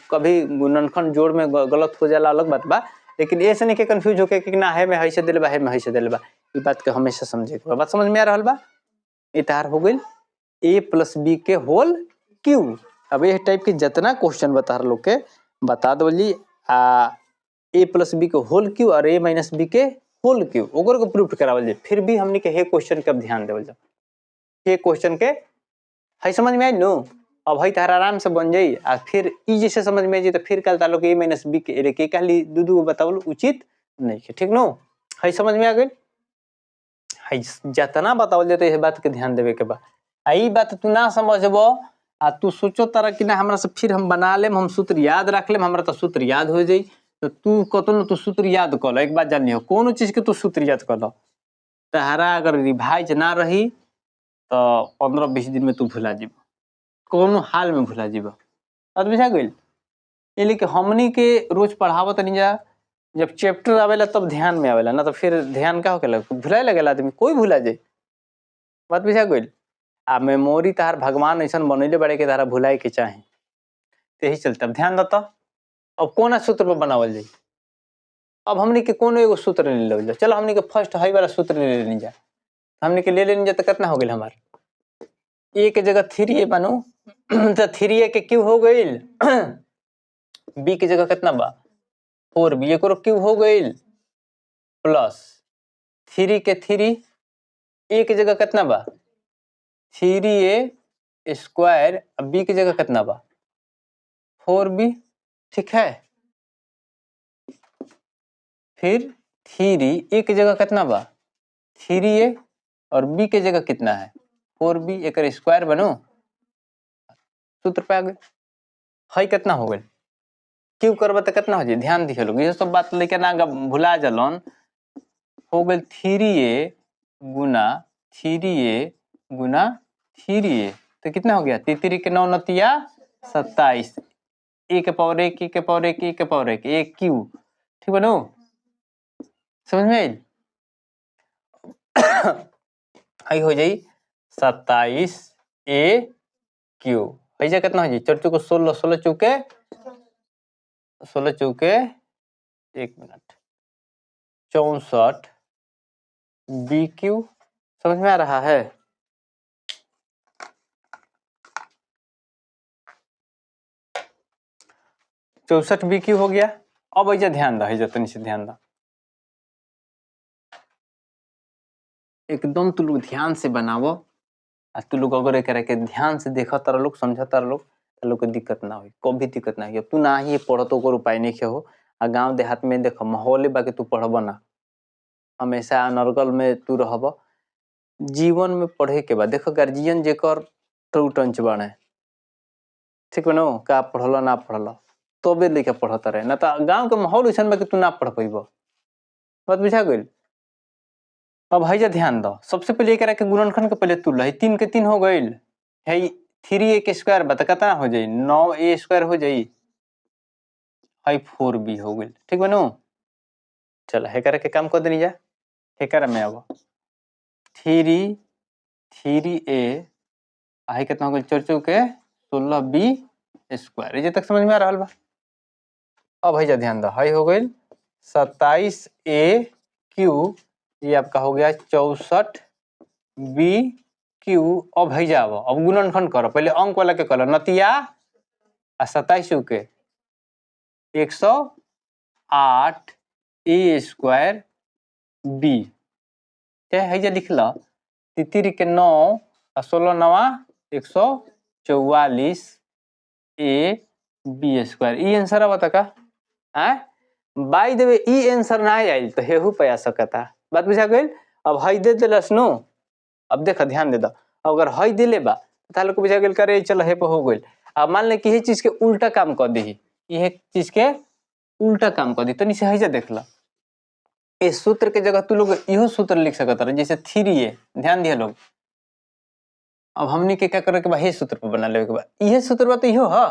Speaker 1: कभी गुणनखंड जोड़ में गलत हो जाला अलग बात बा, लेकिन ऐसे नहीं के कंफ्यूज होके कि ना है में ऐसे देले बा है में ऐसे देले बा, ई बात के हमेशा समझे के बा। बात समझ में आ रहल बा, ई तार हो गेल a + b के होल क्यू। अब ये टाइप के जितना क्वेश्चन बता लोग के बता दोली a + b के होल क्यू और a - b के होल क्यू ओकर को प्रूफ करावल जाए, फिर भी हमनी के हे क्वेश्चन के ध्यान देवल जाए, हे क्वेश्चन के है समझ में आई नो। अब है तार आराम से बन जाई आ फिर ई जैसे समझ में आई तो फिर कल तालो के a - b के रे के कहली दू बतावल उचित नहीं है ठीक नो, है समझ में आ गई है जितना बतावल जाए ये बात के ध्यान देवे के बा। आई बात तू ना समझबो आ तू सोचो तारा कि ना हमरा से फिर हम बना लेम हम सूत्र याद रख लेम हमरा तो सूत्र याद हो जाई, तो तू कतनो तू सूत्र याद कर लो, एक बात जानी हो कोनो चीज के तू सूत्र याद कर लो, तहरा अगर रिवाइज ना रही तो 15-20 दिन में तू भुला जीब, कोनो हाल में भुला जीब। बात बुझा गई। ये लेकिन हमनी के रोज पढ़ावत नहीं जा, जब चैप्टर आवेला तब ध्यान में आवेला, ना तो फिर ध्यान का होकेला भुलाए लगेला आदमी, कोई भुला जाए। बात बुझा गई। आ मेमोरी तार भगवान ऐसा बनैले बड़े के तारा भुलाए के चाहे, यही चलते अब ध्यान दता। अब कोना सूत्र पर बनावल जाए, अब हमनी के कोनो एगो सूत्र ले लो, चलो हमनी के फर्स्ट हाई वाला सूत्र ले लेनी जा, हमनी के ले लेनी जा तो कितना हो गई हमार, ए के जगह 3a बनो तो 3a के क्यू हो गई, बी की जगह कितना बा 4b, एक क्यू हो गई प्लस 3 के 3, ए की जगह कितना बा 3a स्क्वायर, बी की जगह कितना बा 4b, ठीक है। फिर 3 ए की जगह कितना बा 3a और बी की जगह कितना है 4b, एक स्क्वायर बनो, सूत्र पे आ गए। हई कितना हो गए, क्यों करब तो कितना हो जाए, ध्यान दिए लोग, ये सब बात लेके ना भुला जलन। हो गए 3a गुना 3a गुना 3a, तो कितना हो गया 3 के 9 नतिया 27, ए के पावर 1, ए के पावर 1, ए के पावर 1, एक क्यू, ठीक बनो, समझ में आई। आई हो जाई 27a क्यू, ऐसा कितना हो जाए 4 चौके 16, 16 चौके 16 चौके 1 मिनट 64 बी क्यू, समझ में आ रहा है। चौसठ बी क्यू हो गया। अब ऐसा ध्यान दा, है तनी से ध्यान दा, एकदम तू लोग ध्यान से बनावो, तू लोग अगर एक के ध्यान से देखा तारा लोग, समझा तारा लोग, तो लोग को दिक्कत ना हो, कभी दिक्कत ना हो। तू ना ही पढ़तो को उपाय नहीं हो, आ गांव देहात में देख माहौल बाकी तू पढ़ब ना, हमेशा अनर्गल में तू रहब। जीवन में पढ़े के बाद देखो गार्जियन जेकर टू टंच बने, ठीक बनो, का पढ़ल ना पढ़ल तबे लेके पढ़ता रहे, ना तो गांव के माहौल वैसा में कि तू ना पढ़ पैब। बात बुझा गई। अब है ध्यान दो, सबसे पहले एक के गुणनखंड के पहले तुल, 3 के 3 हो गई है, 3a के स्क्वायर बता कितना हो जाई 9a स्क्वायर हो जाई, है 4b हो गई, ठीक बनो। चल है के काम कर देनी जा, है में अब 3a है कितना हो गई 4 चौके 16b स्क्वायर, ये तक समझ में आ रहा बा। अब है ध्यान दो, है हो गई 27a क्यू, ये आपका हो गया 64b क्यू। अब है जाओ, अब गुणनखंड करो, पहले अंक वाला के करो, नतिया 27 के 108 ए स्क्वायर बी, है जा लिख लो 3 के 9 और 16 9 144 ए बी स्क्वायर, ई आंसर अब तक का बाय द वे ई आंसर ना आइल तो हेहू पे आ सकता। बात बुझा गई। अब हई दे दिलस नो, अब देख ध्यान दे दो, अगर हई दिले बा ताले को बुझा गेल करे चल हे पे हो गइल। अब मान ले कि ये चीज के उल्टा काम कर दी, ये चीज के उल्टा काम कर दी, तो नीचे है देख ला, इस सूत्र के जगह तू लोग इहो सूत्र लिख सकता है, जैसे 3a, ध्यान दिया लोग। अब हमनी के क्या करे के बा, हे सूत्र पर बना लेवे के बा, इहे सूत्र बा तो इहो ह,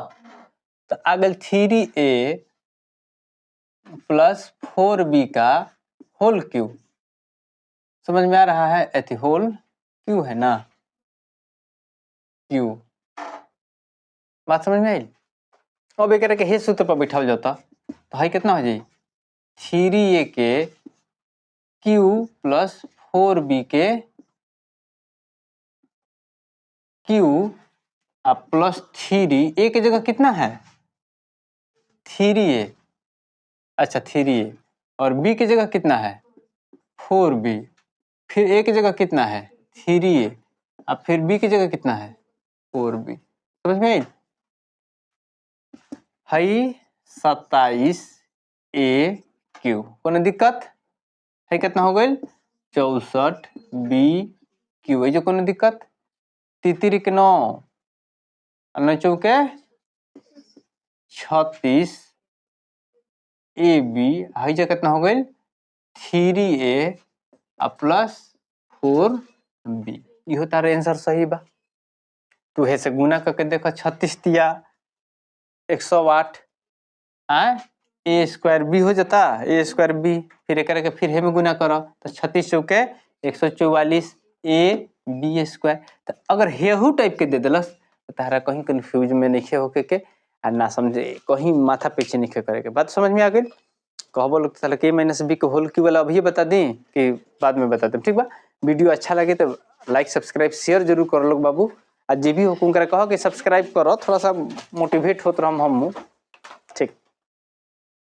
Speaker 1: तो आ गइल 3a प्लस 4b का होल क्यूब, समझ में आ रहा है, ऐथी होल क्यू है ना, क्यू, बात समझ में आई। अब एक के हे सूत्र पर बैठाल जाता तो है कितना हो जाए 3a के क्यू प्लस 4b के क्यू प्लस 3a की जगह कितना है 3a, अच्छा 3a, और b की जगह कितना है 4b, फिर a की जगह कितना है 3a, अब फिर b की जगह कितना है 4b, समझ में आई। है 27a क्यू, कोनो दिक्कत है, कितना हो गई 64b क्यू, है जो कोनो दिक्कत, 3 के 9 9 चौके 36 ए बी हई जगह कितना हो गई 3a प्लस 4b इहो तारे आंसर सही बा। तू हे से गुना करके देखो 36 तिया 108 ए स्क्वायर बी हो जाता ए स्क्वायर बी फिर एक के फिर हे में गुना करो तो 36 चौके 144 ए बी स्क्वायर। तो अगर हेहू टाइप के दे दिलस तो तारा कहीं कंफ्यूज में नहीं होके के आ ना समझे कहीं माथा पीछे नहीं करे के बात समझ में आ गई। कहबो लोग साला के माइनस बी के होल क्यों वाला अभी बता दी कि बाद में बता दें ठीक बा। वीडियो अच्छा लगे तो लाइक सब्सक्राइब शेयर जरूर कर लो बाबू। आज जे भी हुकुम करे कहो कि सब्सक्राइब करो थोड़ा सा मोटिवेट होत रह हम